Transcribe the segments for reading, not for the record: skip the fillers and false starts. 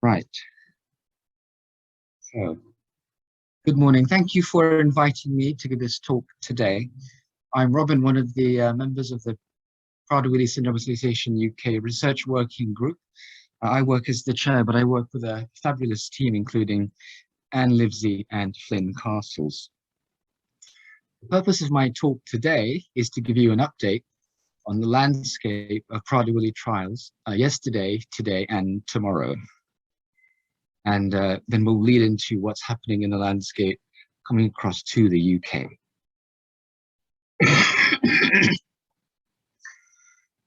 Right. So, good morning. Thank you for inviting me to give this talk today. I'm Robin, one of the members of the Prader-Willi Syndrome Association UK Research Working Group. I work as the chair, but I work with a fabulous team, including Anne Livesey and Flynn Castles. The purpose of my talk today is to give you an update on the landscape of Prader-Willi trials yesterday, today, and tomorrow. And then we'll lead into what's happening in the landscape coming across to the UK.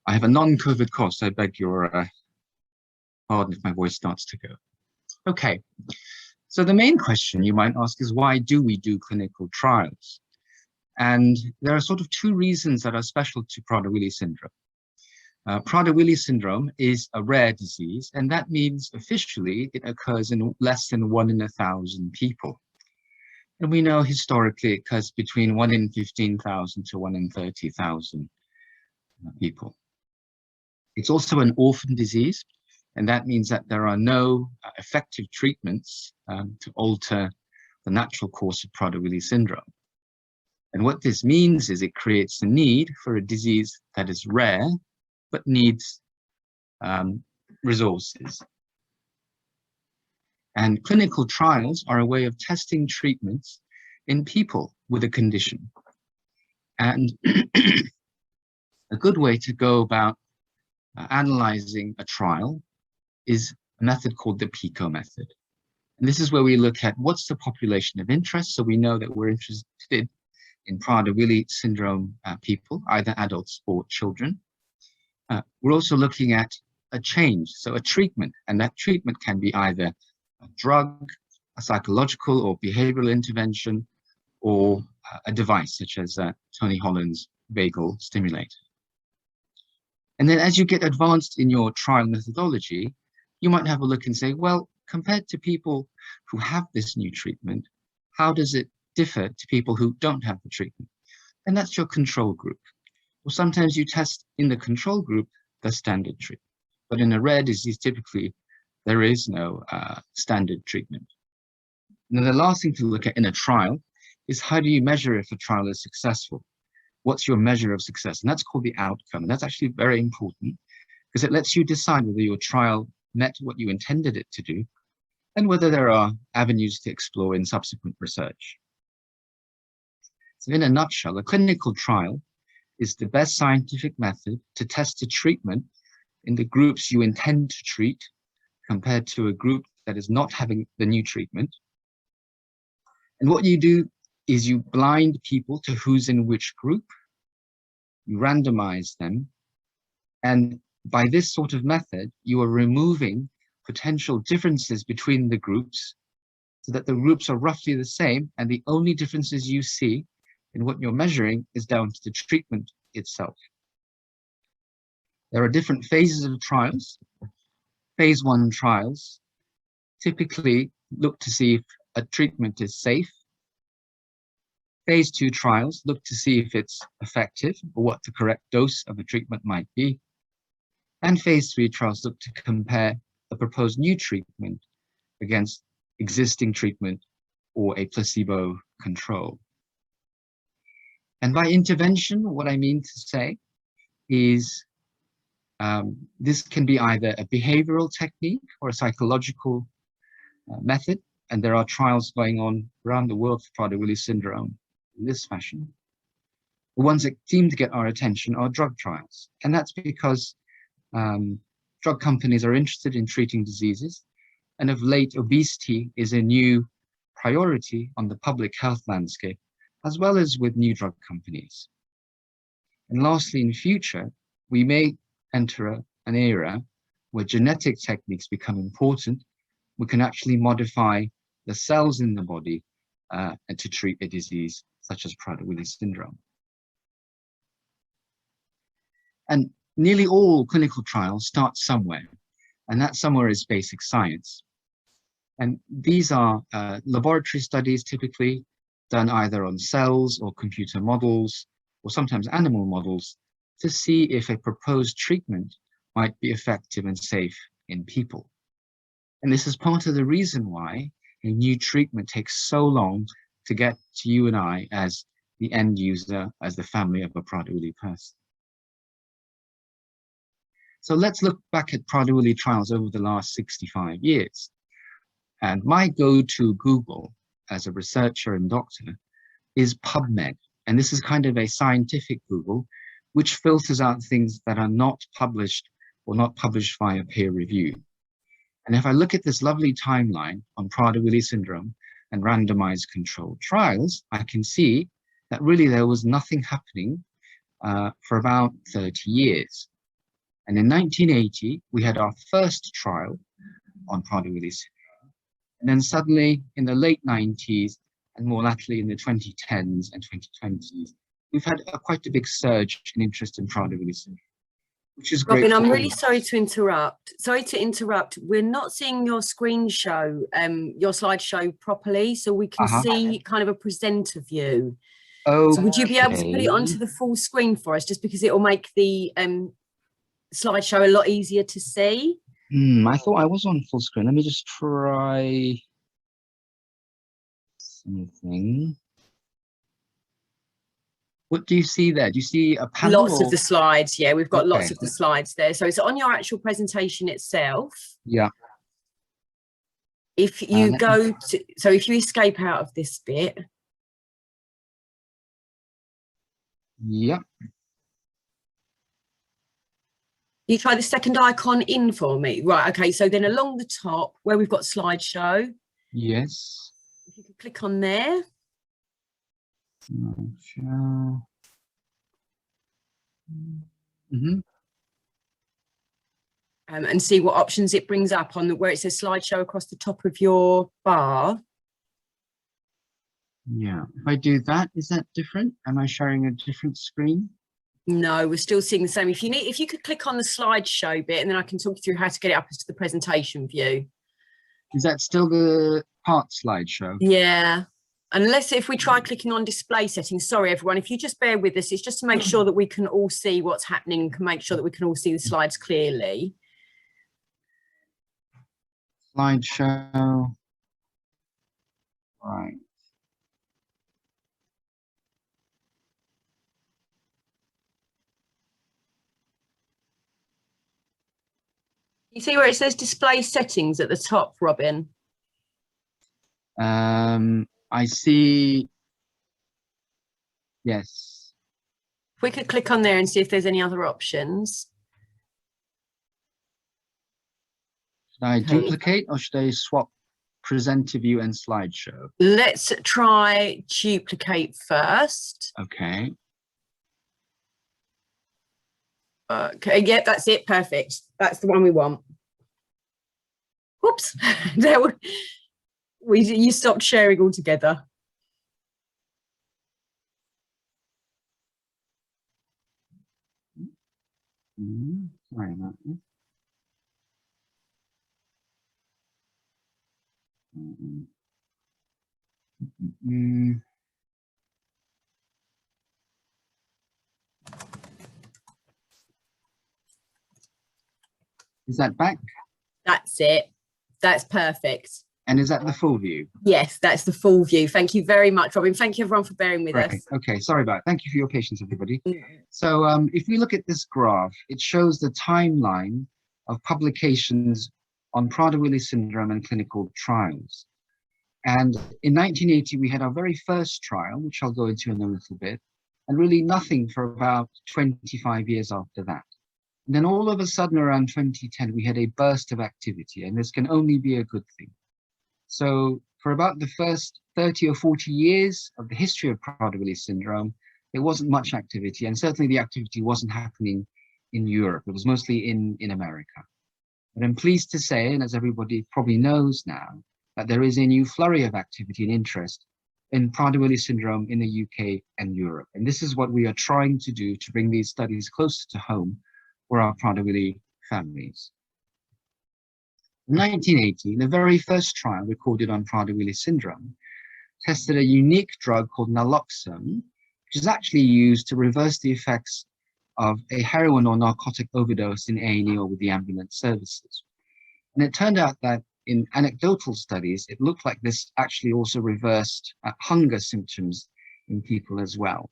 I have a non-COVID cough, so I beg your pardon if my voice starts to go. Okay, so the main question you might ask is, why do we do clinical trials? And there are sort of two reasons that are special to Prader-Willi syndrome. Prader-Willi syndrome is a rare disease, and that means officially it occurs in less than 1 in 1,000 people. And we know historically it occurs between 1 in 15,000 to 1 in 30,000 people. It's also an orphan disease, and that means that there are no effective treatments to alter the natural course of Prader-Willi syndrome. And what this means is it creates the need for a disease that is rare, but needs resources. And clinical trials are a way of testing treatments in people with a condition. And a good way to go about analyzing a trial is a method called the PICO method. And this is where we look at what's the population of interest. So we know that we're interested in Prader-Willi syndrome people, either adults or children. We're also looking at a change, so a treatment, and that treatment can be either a drug, a psychological or behavioral intervention, or a device such as Tony Holland's vagal stimulator. And then as you get advanced in your trial methodology, you might have a look and say, well, compared to people who have this new treatment, how does it differ to people who don't have the treatment? And that's your control group. Well, sometimes you test in the control group the standard treatment, but in a rare disease, typically there is no standard treatment. And then the last thing to look at in a trial is, how do you measure if a trial is successful? What's your measure of success? And that's called the outcome. And that's actually very important because it lets you decide whether your trial met what you intended it to do and whether there are avenues to explore in subsequent research. So in a nutshell, a clinical trial is the best scientific method to test a treatment in the groups you intend to treat compared to a group that is not having the new treatment. And what you do is you blind people to who's in which group, you randomize them, and by this sort of method, you are removing potential differences between the groups so that the groups are roughly the same, and the only differences you see in what you're measuring is down to the treatment itself. There are different phases of trials. Phase 1 trials typically look to see if a treatment is safe. Phase 2 trials look to see if it's effective or what the correct dose of a treatment might be. And phase 3 trials look to compare a proposed new treatment against existing treatment or a placebo control. And by intervention, what I mean to say is this can be either a behavioral technique or a psychological method. And there are trials going on around the world for Prader-Willi syndrome in this fashion. The ones that seem to get our attention are drug trials. And that's because drug companies are interested in treating diseases. And of late, obesity is a new priority on the public health landscape, as well as with new drug companies. And lastly, in future, we may enter an era where genetic techniques become important. We can actually modify the cells in the body to treat a disease such as Prader-Willi syndrome. And nearly all clinical trials start somewhere, and that somewhere is basic science. And these are laboratory studies typically done either on cells or computer models, or sometimes animal models, to see if a proposed treatment might be effective and safe in people. And this is part of the reason why a new treatment takes so long to get to you and I as the end user, as the family of a Prader-Willi person. So let's look back at Prader-Willi trials over the last 65 years. And my go-to Google as a researcher and doctor is PubMed. And this is kind of a scientific Google, which filters out things that are not published or not published via peer review. And if I look at this lovely timeline on Prader-Willi syndrome and randomized controlled trials, I can see that really there was nothing happening for about 30 years. And in 1980, we had our first trial on Prader-Willi syndrome. And then suddenly in the late 90s and more latterly in the 2010s and 2020s, we've had quite a big surge in interest in Prader-Willi syndrome, which is great. Robin, I'm really sorry to interrupt. We're not seeing your screen show, your slideshow properly, so we can see kind of a presenter view. Oh, so would you be able to put it onto the full screen for us, just because it will make the slideshow a lot easier to see? I thought I was on full screen. Let me just try something. What do you see there? Do you see a panel? Lots of the slides. Yeah, we've got lots of the slides there. So it's on your actual presentation itself. Yeah. If you go to, so if you escape out of this bit. Yeah. You try the second icon in for me. Right, okay, so then along the top where we've got slideshow. Yes. If you could click on there. And see what options it brings up on where it says slideshow across the top of your bar. Yeah, if I do that, is that different? Am I sharing a different screen? No, we're still seeing the same. If you could click on the slideshow bit, and then I can talk you through how to get it up into the presentation view. Is that still the part slideshow? Yeah. Unless if we try clicking on display settings, sorry everyone, if you just bear with us, it's just to make sure that we can all see what's happening and can make sure that we can all see the slides clearly. Slideshow. Right. You see where it says display settings at the top, Robin? I see. Yes. If we could click on there and see if there's any other options. Should I duplicate or should I swap presenter view and slideshow? Let's try duplicate first. Okay. Okay, yeah, that's it. Perfect. That's the one we want. Oops. There you stopped sharing altogether. Sorry about this. Is that back? That's it. That's perfect. And is that the full view? Yes, that's the full view. Thank you very much, Robin. Thank you everyone for bearing with us. Okay, sorry about it. Thank you for your patience, everybody. So if we look at this graph, it shows the timeline of publications on Prader-Willi syndrome and clinical trials. And in 1980, we had our very first trial, which I'll go into in a little bit, and really nothing for about 25 years after that. And then all of a sudden around 2010, we had a burst of activity, and this can only be a good thing. So for about the first 30 or 40 years of the history of Prader-Willi syndrome, there wasn't much activity, and certainly the activity wasn't happening in Europe. It was mostly in America. But I'm pleased to say, and as everybody probably knows now, that there is a new flurry of activity and interest in Prader-Willi syndrome in the UK and Europe. And this is what we are trying to do to bring these studies closer to home for our Prader-Willi families. In 1980, the very first trial recorded on Prader-Willi syndrome tested a unique drug called naloxone, which is actually used to reverse the effects of a heroin or narcotic overdose in A&E or with the ambulance services. And it turned out that in anecdotal studies, it looked like this actually also reversed hunger symptoms in people as well.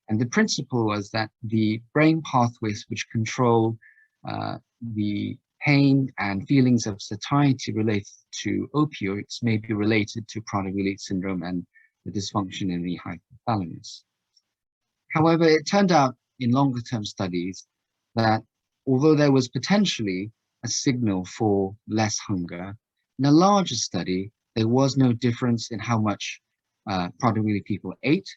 And the principle was that the brain pathways which control the pain and feelings of satiety related to opioids may be related to Prader-Willi syndrome and the dysfunction in the hypothalamus. However, it turned out in longer-term studies that although there was potentially a signal for less hunger, in a larger study, there was no difference in how much Prader-Willi people ate,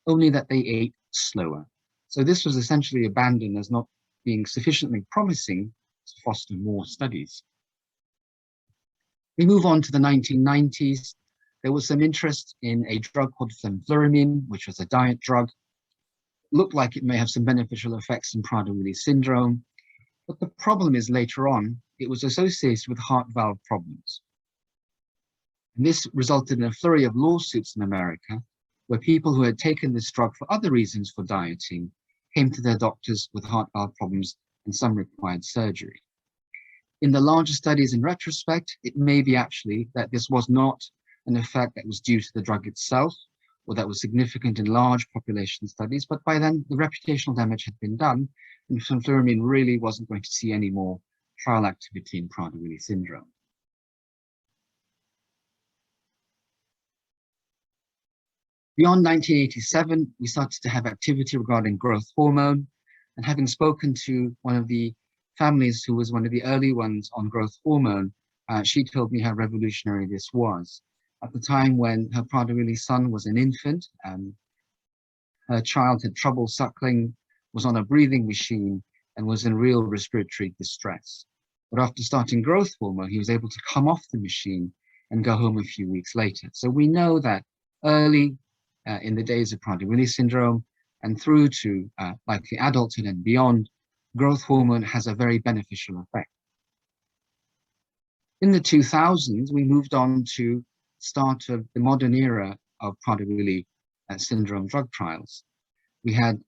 only that they ate slower. So this was essentially abandoned as not being sufficiently promising to foster more studies. We move on to the 1990s. There was some interest in a drug called fenfluramine, which was a diet drug. It looked like it may have some beneficial effects in Prader-Willi syndrome, but the problem is later on, it was associated with heart valve problems. And this resulted in a flurry of lawsuits in America, where people who had taken this drug for other reasons for dieting came to their doctors with heart valve problems, and some required surgery. In the larger studies in retrospect, it may be actually that this was not an effect that was due to the drug itself, or that was significant in large population studies, but by then the reputational damage had been done, and fenfluramine really wasn't going to see any more trial activity in Prader-Willi syndrome. Beyond 1987, we started to have activity regarding growth hormone, and having spoken to one of the families who was one of the early ones on growth hormone, she told me how revolutionary this was. At the time when her Prader-Willi son was an infant, her child had trouble suckling, was on a breathing machine, and was in real respiratory distress. But after starting growth hormone, he was able to come off the machine and go home a few weeks later. So we know that early in the days of Prader-Willi syndrome and through to likely adulthood and beyond, growth hormone has a very beneficial effect. In the 2000s, we moved on to start of the modern era of Prader-Willi syndrome drug trials. We had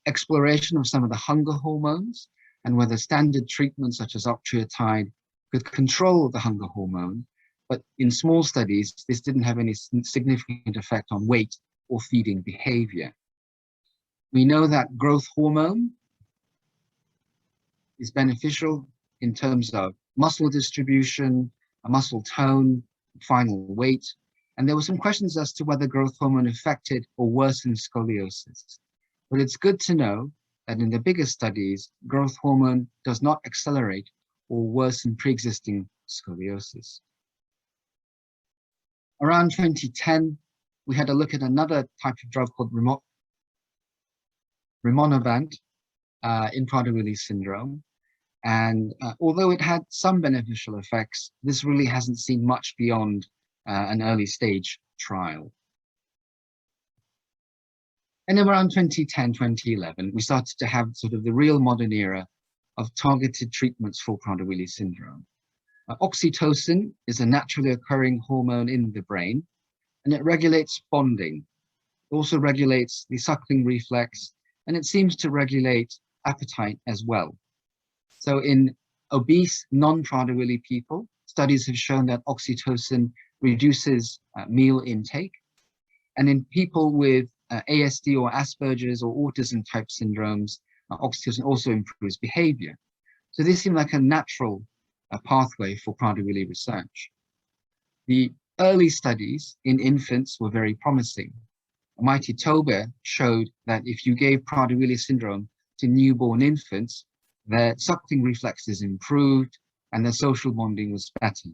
exploration of some of the hunger hormones and whether standard treatments such as octreotide could control the hunger hormone, but in small studies, this didn't have any significant effect on weight or feeding behavior. We know that growth hormone is beneficial in terms of muscle distribution, muscle tone, final weight, and there were some questions as to whether growth hormone affected or worsened scoliosis. But it's good to know that in the bigger studies, growth hormone does not accelerate or worsen pre-existing scoliosis. Around 2010, we had a look at another type of drug called rimonabant in Prader-Willi syndrome. And although it had some beneficial effects, this really hasn't seen much beyond an early stage trial. And then around 2010, 2011, we started to have sort of the real modern era of targeted treatments for Prader-Willi syndrome. Oxytocin is a naturally occurring hormone in the brain, and it regulates bonding. It also regulates the suckling reflex, and it seems to regulate appetite as well. So in obese non-Prader-Willi people, studies have shown that oxytocin reduces meal intake. And in people with ASD or Asperger's or autism type syndromes, oxytocin also improves behavior. So this seemed like a natural pathway for Prader-Willi research. The early studies in infants were very promising. Mighty Tobe showed that if you gave Prader-Willi syndrome to newborn infants, their suckling reflexes improved and their social bonding was better.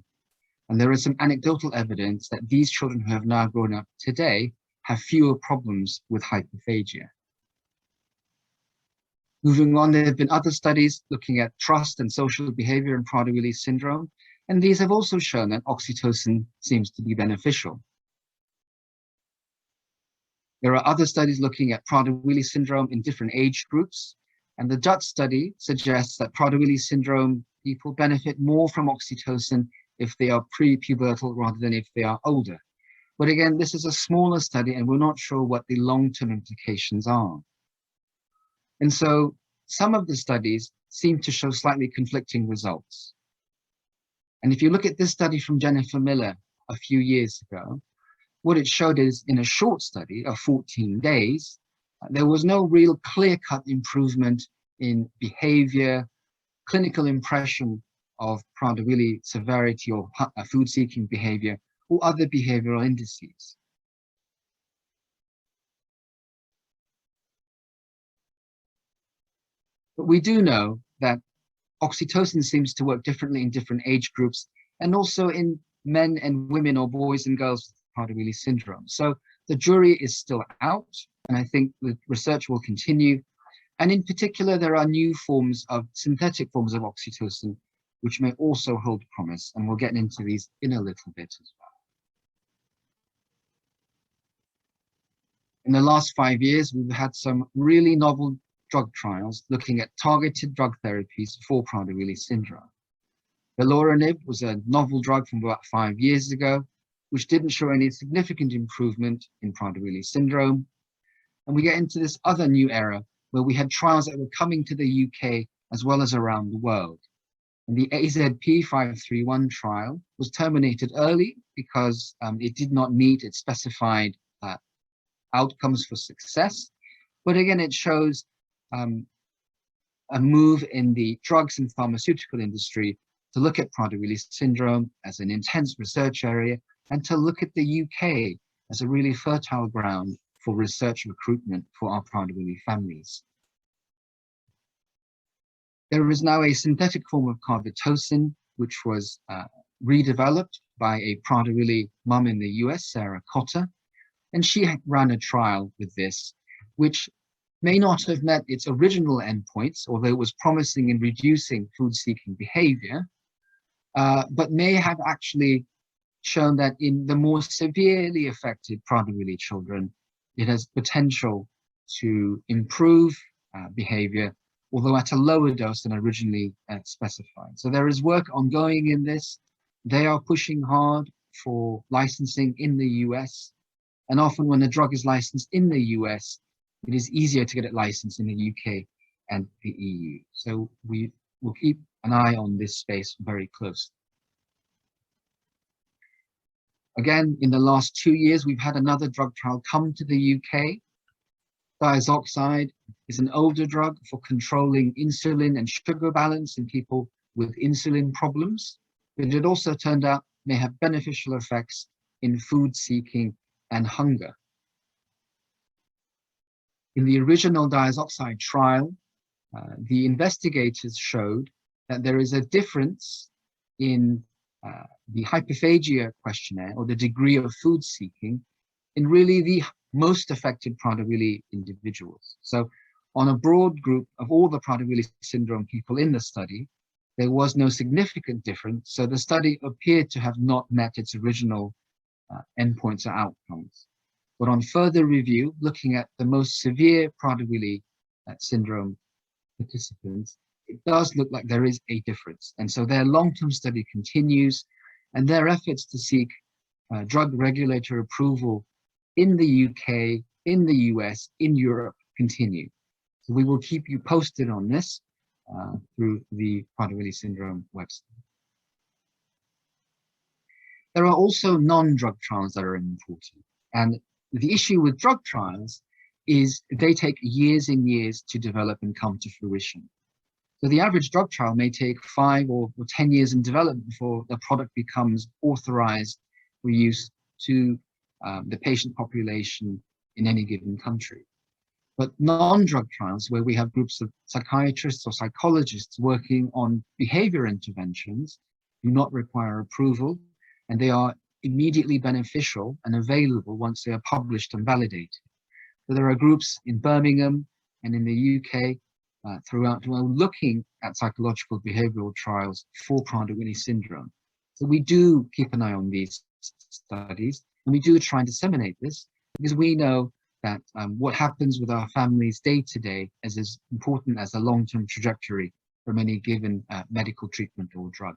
And there is some anecdotal evidence that these children who have now grown up today have fewer problems with hyperphagia. Moving on, there have been other studies looking at trust and social behavior in Prader-Willi syndrome, and these have also shown that oxytocin seems to be beneficial. There are other studies looking at Prader-Willi syndrome in different age groups, and the Dutch study suggests that Prader-Willi syndrome people benefit more from oxytocin if they are pre-pubertal rather than if they are older. But again, this is a smaller study and we're not sure what the long-term implications are. And so some of the studies seem to show slightly conflicting results. And if you look at this study from Jennifer Miller a few years ago, what it showed is in a short study of 14 days, there was no real clear-cut improvement in behavior, clinical impression of Prader-Willi severity or food-seeking behavior, or other behavioral indices. But we do know that oxytocin seems to work differently in different age groups, and also in men and women or boys and girls with Prader-Willi syndrome. So the jury is still out, and I think the research will continue. And in particular, there are new forms of synthetic forms of oxytocin, which may also hold promise, and we'll get into these in a little bit as well. In the last 5 years, we've had some really novel drug trials looking at targeted drug therapies for Prader-Willi syndrome. Valorinib was a novel drug from about 5 years ago, which didn't show any significant improvement in Prader-Willi syndrome. And we get into this other new era where we had trials that were coming to the UK as well as around the world. And the AZP531 trial was terminated early because it did not meet its specified outcomes for success. But again, it shows a move in the drugs and pharmaceutical industry to look at Prader-Willi syndrome as an intense research area, and to look at the UK as a really fertile ground for research recruitment for our Prader-Willi families. There is now a synthetic form of Carbetocin, which was redeveloped by a Prader-Willi mum in the US, Sarah Cotter, and she ran a trial with this, which may not have met its original endpoints, although it was promising in reducing food-seeking behavior, but may have actually shown that in the more severely affected Prader-Willi children, it has potential to improve behavior, although at a lower dose than originally specified. So there is work ongoing in this. They are pushing hard for licensing in the US, and often when a drug is licensed in the US, it is easier to get it licensed in the UK and the EU. So we will keep an eye on this space very closely. Again, in the last 2 years, we've had another drug trial come to the UK. Diazoxide is an older drug for controlling insulin and sugar balance in people with insulin problems, but it also turned out may have beneficial effects in food seeking and hunger. In the original diazoxide trial, the investigators showed that there is a difference in the hyperphagia questionnaire, or the degree of food seeking, in really the most affected Prader-Willi individuals. So on a broad group of all the Prader-Willi syndrome people in the study, there was no significant difference. So the study appeared to have not met its original endpoints or outcomes. But on further review, looking at the most severe Prader-Willi syndrome participants, it does look like there is a difference. And so their long-term study continues, and their efforts to seek drug regulator approval in the UK, in the US, in Europe continue. So we will keep you posted on this through the Prader-Willi syndrome website. There are also non-drug trials that are important. And the issue with drug trials is they take years and years to develop and come to fruition. So the average drug trial may take 5 or 10 years in development before the product becomes authorized for use to the patient population in any given country. But non-drug trials, where we have groups of psychiatrists or psychologists working on behavior interventions, do not require approval, and they are immediately beneficial and available once they are published and validated. So there are groups in Birmingham and in the UK throughout the world looking at psychological behavioral trials for Prader-Willi syndrome. So we do keep an eye on these studies, and we do try and disseminate this, because we know that what happens with our families day to day is as important as the long-term trajectory from any given medical treatment or drug.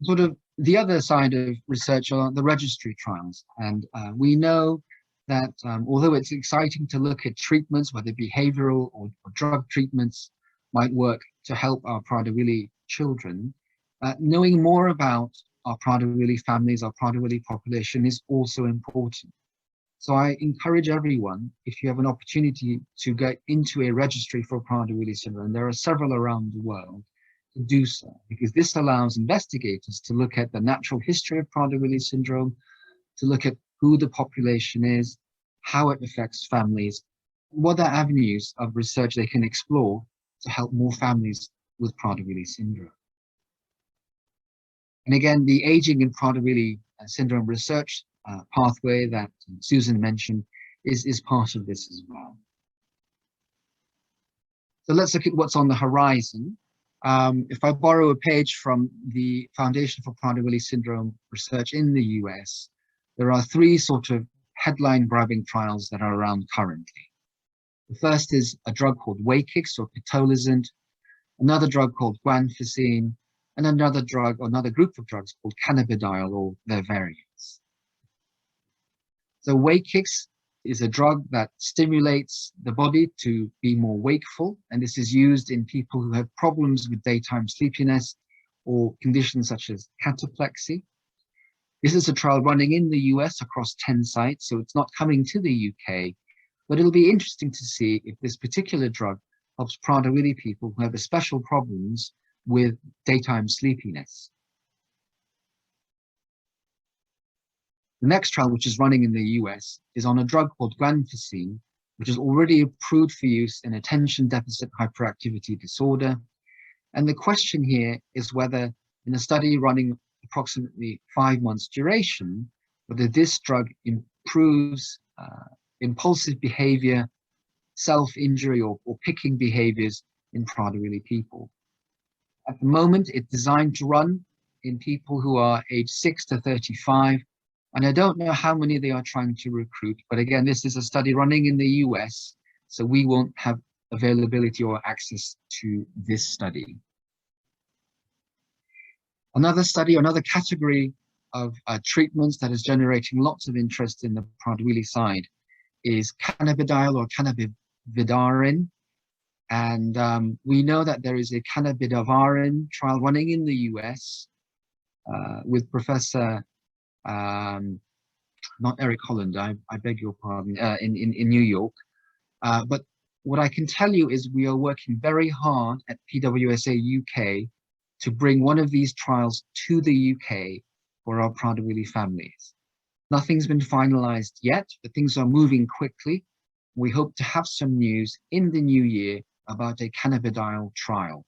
Sort of the other side of research are the registry trials, and we know that although it's exciting to look at treatments, whether behavioral or drug treatments might work to help our Prader-Willi children, knowing more about our Prader-Willi families, our Prader-Willi population is also important. So I encourage everyone, if you have an opportunity to get into a registry for Prader-Willi syndrome, there are several around the world, to do so, because this allows investigators to look at the natural history of Prader-Willi syndrome, to look at who the population is, how it affects families, what are avenues of research they can explore to help more families with Prader-Willi syndrome. And again, the aging in Prader-Willi syndrome research pathway that Susan mentioned is part of this as well. So let's look at what's on the horizon. If I borrow a page from the Foundation for Prader-Willi Syndrome Research in the US, there are three sort of headline-grabbing trials that are around currently. The first is a drug called Wakix or pitolisant, another drug called Guanfacine, and another drug or another group of drugs called cannabidiol or their variants. So Wakix is a drug that stimulates the body to be more wakeful, and this is used in people who have problems with daytime sleepiness or conditions such as cataplexy. This is a trial running in the US across 10 sites, so it's not coming to the UK, but it'll be interesting to see if this particular drug helps Prader-Willi people who have special problems with daytime sleepiness. The next trial, which is running in the US, is on a drug called Guanfacine, which is already approved for use in attention deficit hyperactivity disorder. And the question here is whether, in a study running approximately 5 months duration, whether this drug improves impulsive behavior, self-injury or picking behaviors in Prader-Willi people. At the moment, it's designed to run in people who are age 6 to 35, and I don't know how many they are trying to recruit, but again, this is a study running in the US, so we won't have availability or access to this study. Another study, another category of treatments that is generating lots of interest in the Prader-Willi side is cannabidiol or cannabidiol. And we know that there is a cannabidiol trial running in the US with Professor, not Eric Holland, I beg your pardon, in New York. But what I can tell you is we are working very hard at PWSA UK to bring one of these trials to the UK for our Prader-Willi families. Nothing's been finalized yet, but things are moving quickly. We hope to have some news in the new year about a cannabidiol trial.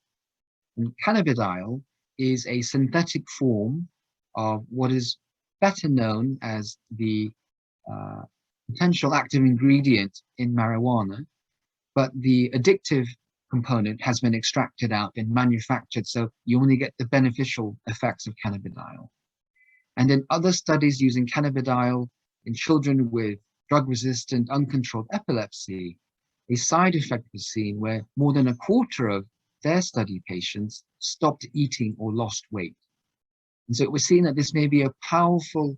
And cannabidiol is a synthetic form of what is better known as the potential active ingredient in marijuana, but the addictive component has been extracted out and manufactured, so you only get the beneficial effects of cannabidiol. And in other studies using cannabidiol in children with drug-resistant uncontrolled epilepsy, a side effect was seen where more than a quarter of their study patients stopped eating or lost weight. And so it was seen that this may be a powerful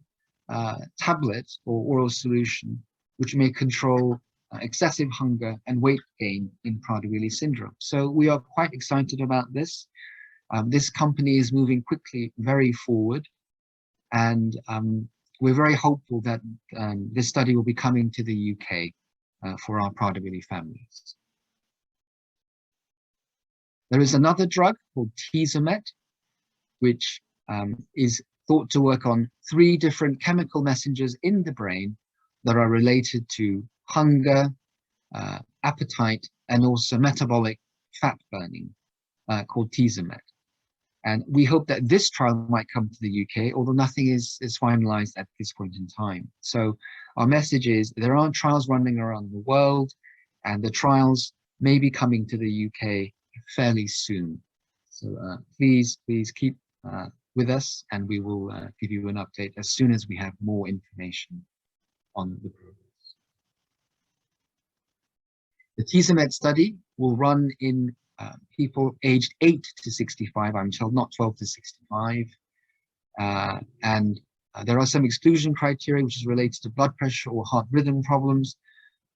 tablet or oral solution which may control excessive hunger and weight gain in Prader-Willi syndrome. So we are quite excited about this. This company is moving quickly, very forward, and we're very hopeful that this study will be coming to the UK for our Prader-Willi families. There is another drug called Tezomet, which is thought to work on 3 different chemical messengers in the brain that are related to hunger, appetite, and also metabolic fat burning, called Tezomet. And we hope that this trial might come to the UK, although nothing is finalized at this point in time. So our message is there are trials running around the world, and the trials may be coming to the UK fairly soon. So please keep with us, and we will give you an update as soon as we have more information on the progress. The Tezomet study will run in people aged 8 to 65, I'm told, not 12 to 65. And There are some exclusion criteria which is related to blood pressure or heart rhythm problems,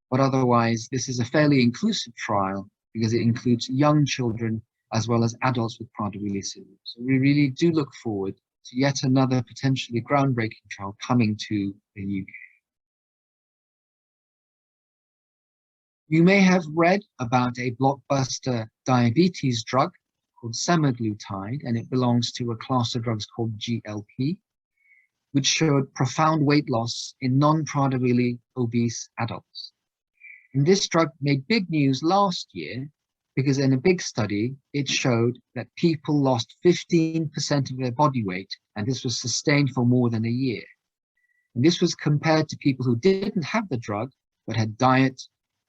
but otherwise this is a fairly inclusive trial because it includes young children as well as adults with Prader-Willi syndrome. So we really do look forward to yet another potentially groundbreaking trial coming to the UK. You may have read about a blockbuster diabetes drug called semaglutide, and it belongs to a class of drugs called GLP, which showed profound weight loss in non-Prader-Willi obese adults. And this drug made big news last year because in a big study, it showed that people lost 15% of their body weight, and this was sustained for more than a year. And this was compared to people who didn't have the drug, but had diet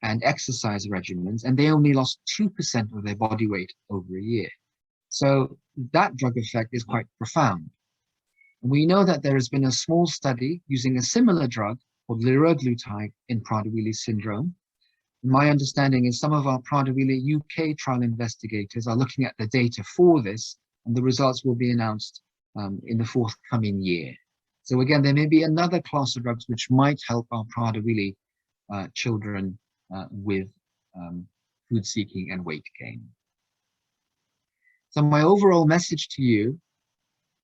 and exercise regimens, and they only lost 2% of their body weight over a year. So that drug effect is quite profound. We know that there has been a small study using a similar drug called liraglutide in Prader-Willi syndrome. My understanding is some of our Prader-Willi UK trial investigators are looking at the data for this, and the results will be announced in the forthcoming year. So again, there may be another class of drugs which might help our Prader-Willi children with food seeking and weight gain. So my overall message to you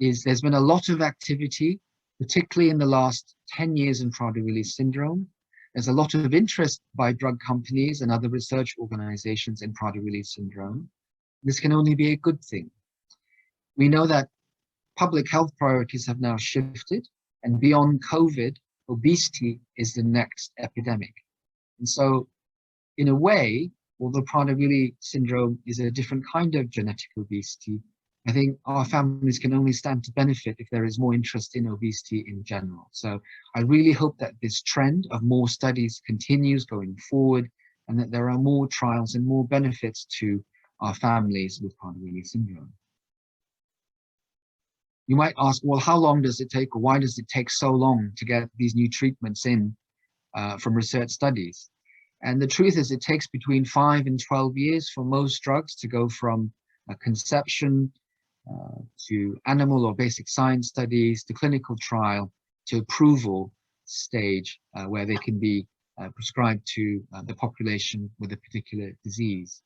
is there's been a lot of activity, particularly in the last 10 years in Prader-Willi syndrome. There's a lot of interest by drug companies and other research organizations in Prader-Willi syndrome. This can only be a good thing. We know that public health priorities have now shifted, and beyond COVID, obesity is the next epidemic. And so, in a way, although Prader-Willi syndrome is a different kind of genetic obesity, I think our families can only stand to benefit if there is more interest in obesity in general. So I really hope that this trend of more studies continues going forward, and that there are more trials and more benefits to our families with Prader-Willi syndrome. You might ask, well, how long does it take, or why does it take so long to get these new treatments in from research studies? And the truth is it takes between 5 and 12 years for most drugs to go from conception to animal or basic science studies, to clinical trial, to approval stage where they can be prescribed to the population with a particular disease.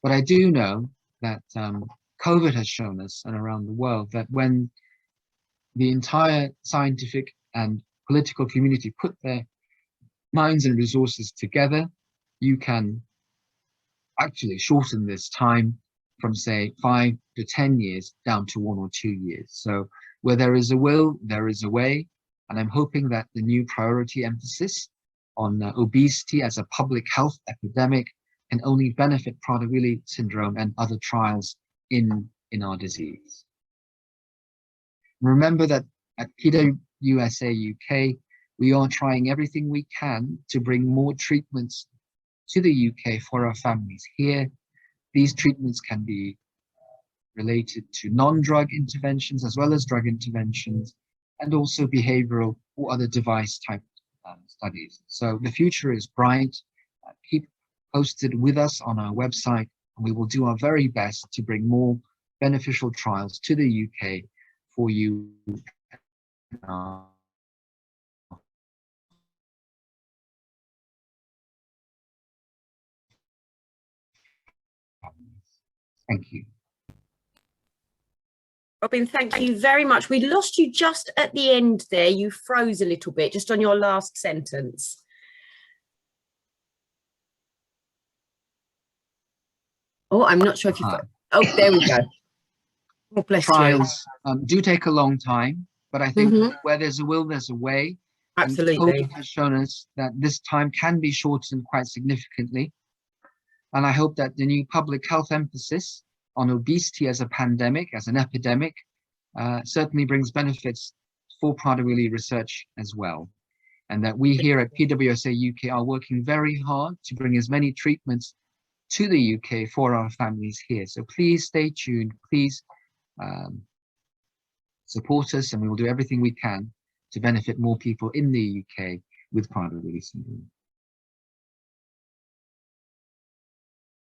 But I do know that COVID has shown us and around the world that when the entire scientific and political community put their minds and resources together, you can actually shorten this time from, say, 5 to 10 years down to 1 or 2 years. So where there is a will, there is a way. And I'm hoping that the new priority emphasis on obesity as a public health epidemic can only benefit Prader-Willi syndrome and other trials in our disease. Remember that at PWSA UK, we are trying everything we can to bring more treatments to the UK for our families here. These treatments can be related to non-drug interventions as well as drug interventions, and also behavioral or other device type studies. So the future is bright. Keep posted with us on our website, and we will do our very best to bring more beneficial trials to the UK for you. Thank you. Robin, thank you very much. We lost you just at the end there. You froze a little bit just on your last sentence. Oh, I'm not sure if you've got... Oh, there we go. Oh, bless Trials do take a long time, but I think where there's a will, there's a way. Absolutely. And COVID has shown us that this time can be shortened quite significantly. And I hope that the new public health emphasis on obesity as a pandemic, as an epidemic, certainly brings benefits for Prader-Willi research as well. And that we here at PWSA UK are working very hard to bring as many treatments to the UK for our families here. So please stay tuned, please support us, and we will do everything we can to benefit more people in the UK with Prader-Willi syndrome.